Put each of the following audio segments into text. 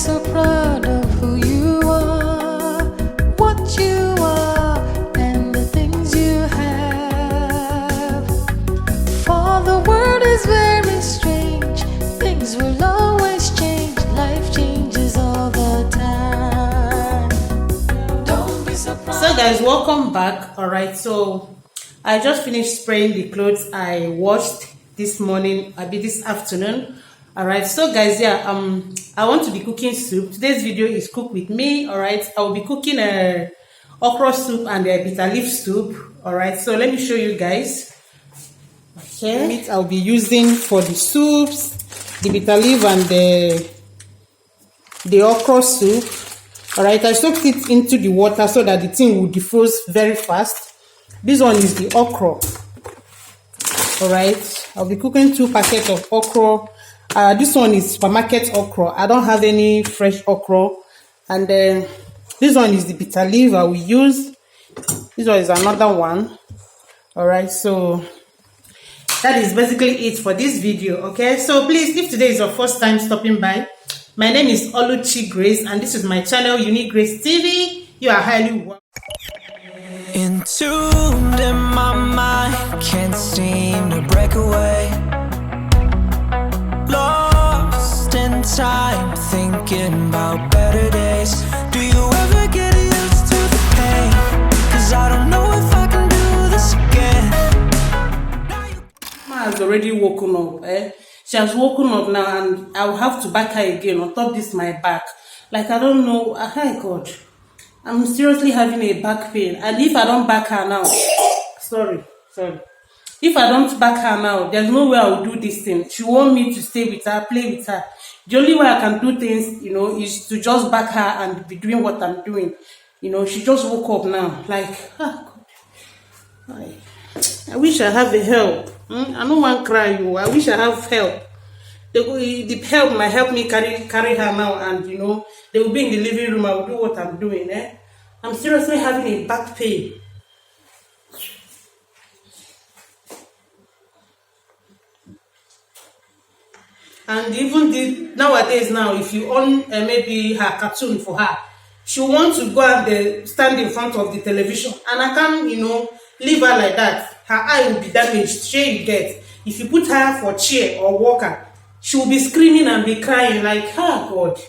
so proud of who you are, what you are, and the things you have. For the world is very strange, things will always change, life changes all the time. Don't be surprised. So guys, welcome back. All right, so I just finished spraying the clothes I washed this morning, this afternoon. All right, so guys, yeah, I want to be cooking soup. Today's video is cook with me. All right, I will be cooking a okra soup and a bitter leaf soup. All right, so let me show you guys. Okay, meat I'll be using for the soups, the bitter leaf and the okra soup. All right, I soaked it into the water so that the thing will defrost very fast. This one is the okra. All right, I'll be cooking 2 packets of okra. This one is supermarket okra. I don't have any fresh okra. And then this one is the bitter leaf I will use. This one is another one. All right, so that is basically it for this video. Okay, so please, if today is your first time stopping by, my name is Oluchi Grace and this is my channel Unique Grace TV. You are highly welcome. Entombed in my mind, can't seem to break away. Lost in time, thinking about better days. Do you ever get used to the pain? 'Cause I don't know if I can do this again. Mama has already woken up. She has woken up now and I will have to back her again on top this my back. Like I don't know. Hi God. I'm seriously having a back pain, and if I don't back her now, sorry, if I don't back her now, there's no way I will do this thing. She want me to stay with her, play with her. The only way I can do things, you know, is to just back her and be doing what I'm doing. You know, she just woke up now, like, God. I wish I have the help. I don't want to cry, you. I wish I have help. The help might help me carry her now, and you know, they will be in the living room. I will do what I'm doing. I'm seriously having a back pain. And even nowadays now, if you on maybe her cartoon for her, she wants to go and stand in front of the television, and I can't, you know, leave her like that. Her eye will be damaged. Share you get. If you put her for chair or walker, she will be screaming and be crying like, God,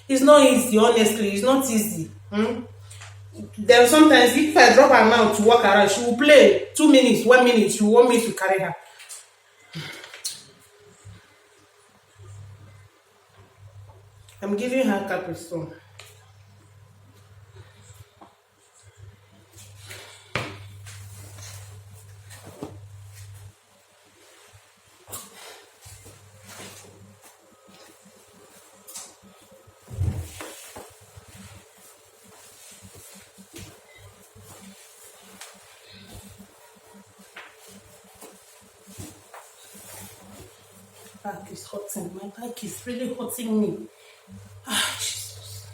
it's not easy, honestly, it's not easy. Then sometimes if I drop her now to walk around, she will play 2 minutes, 1 minute, she will want me to carry her. I'm giving her Capri Sun. Back is hurting. My back is really hurting me. Jesus.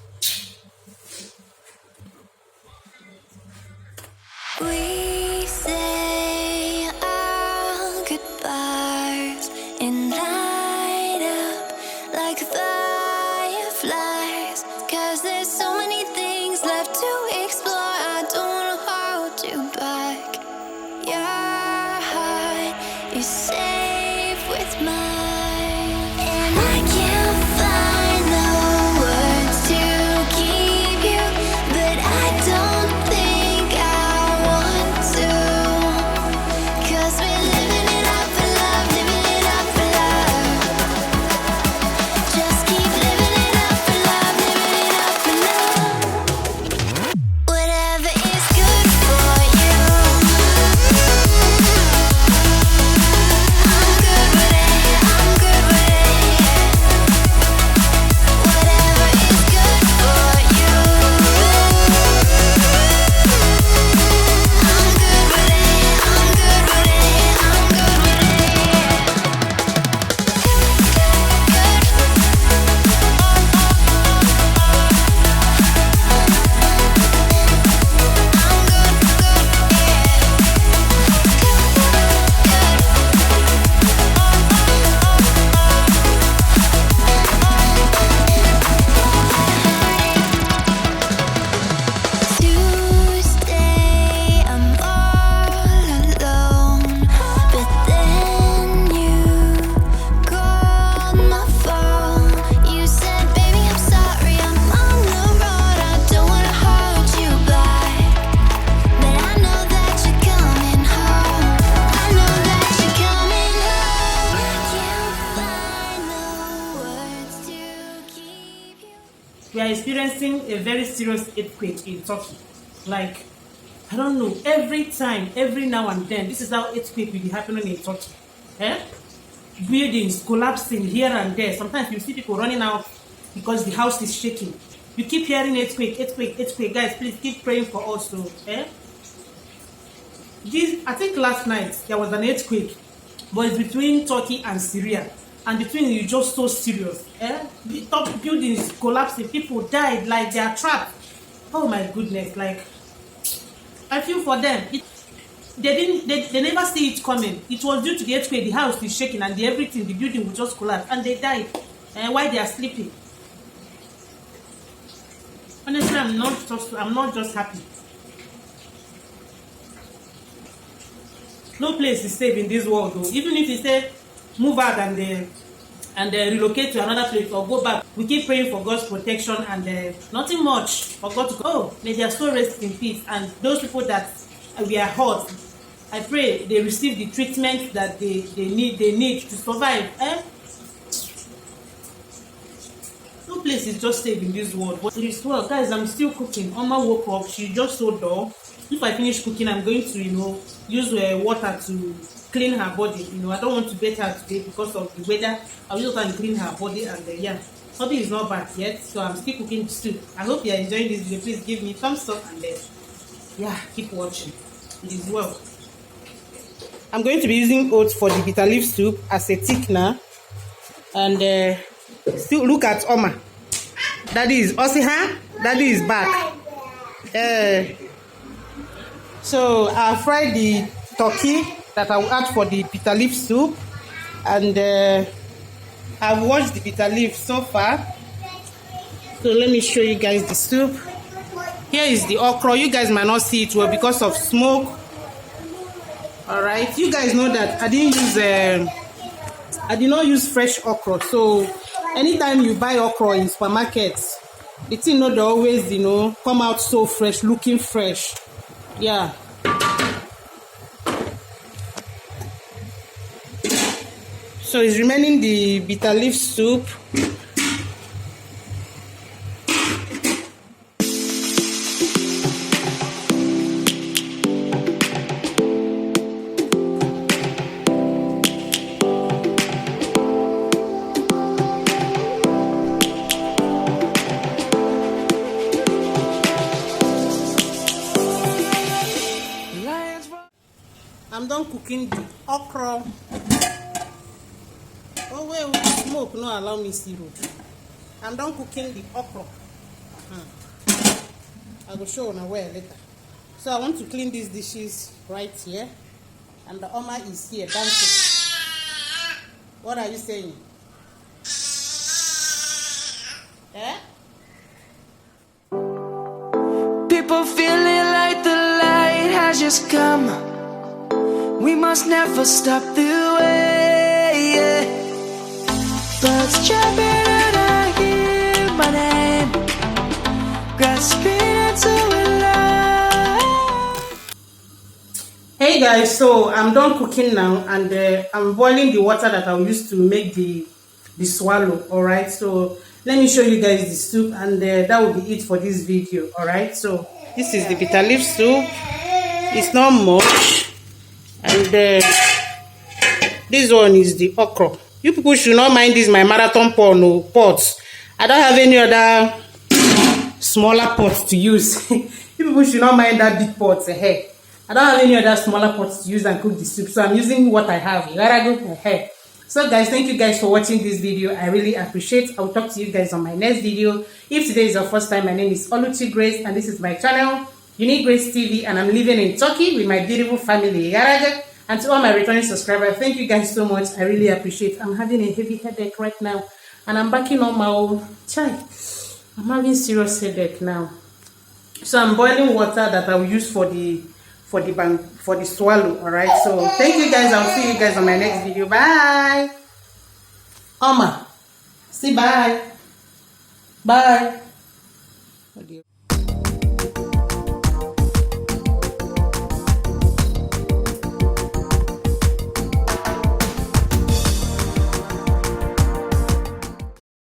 We say our goodbyes and light up like fireflies. 'Cause there's so many things left to explore. I don't wanna hold you back. Your heart is safe with mine. we are experiencing a very serious earthquake in Turkey. Like, I don't know, every time, every now and then, this is how earthquake will be happening in Turkey. Eh? Buildings collapsing here and there. Sometimes you see people running out because the house is shaking. You keep hearing earthquake, earthquake, earthquake. Guys, please keep praying for us. So, I think last night there was an earthquake, but it's between Turkey and Syria. And between you just so serious. The top buildings collapsing, people died, like they are trapped. Oh my goodness, like I feel for them. They never see it coming. It was due to the earthquake, the house is shaking and everything, the building will just collapse and they died while they are sleeping. Honestly, I'm not just happy. No place is safe in this world though. Even if you say move out and relocate to another place or go back, we keep praying for God's protection and nothing much for God to go. Oh, may their soul rest in peace. And those people that we are hurt, I pray they receive the treatment that they need to survive. No place is just safe in this world. But it is well, guys. I'm still cooking. Oma woke up. She just so dull. If I finish cooking, I'm going to, use water to clean her body. I don't want to bathe her today because of the weather. I'll use water and clean her body, and yeah, something is not bad yet. So I'm still cooking soup. I hope you are enjoying this video. Please give me thumbs up and yeah, keep watching. It is well. I'm going to be using oats for the bitter leaf soup as a thickener, and still look at Oma. Daddy is Osiha. Daddy is back. So I fried the turkey that I will add for the bitter leaf soup, and I've washed the bitter leaf so far. So let me show you guys the soup. Here is the okra. You guys might not see it well because of smoke. All right, you guys know that I did not use fresh okra. So anytime you buy okra in supermarkets, the thing not always come out so fresh, looking fresh. Yeah. So it's remaining the bitter leaf soup. I'm done cooking the okra. Oh wait, smoke no allow me see road. I'm done cooking the okra. I will show you where later. So I want to clean these dishes right here, and the Oma is here dancing. What are you saying? People feeling like the light has just come. We must never stop the way, yeah. Birds chirping and I hear my name, grasping into life. Hey guys, so I'm done cooking now, and I'm boiling the water that I'll use to make the swallow. All right, so let me show you guys the soup, and that will be it for this video. All right, so this is the bitter leaf soup. It's not much. And this one is the okra. You people should not mind this my marathon pots. I don't have any other smaller pots to use. You people should not mind that big pot. I don't have any other smaller pots to use and cook the soup, so I'm using what I have. So guys, thank you guys for watching this video. I really appreciate. I'll talk to you guys on my next video. If today is your first time, my name is Oluchi Grace, and this is my channel, Unique Grace TV, and I'm living in Turkey with my beautiful family. And to all my returning subscribers, thank you guys so much. I really appreciate. I'm having a heavy headache right now, and I'm backing on my own chai. I'm having serious headache now. So I'm boiling water that I will use for the swallow. All right. So thank you guys. I'll see you guys on my next video. Bye. Oma, say bye. Bye.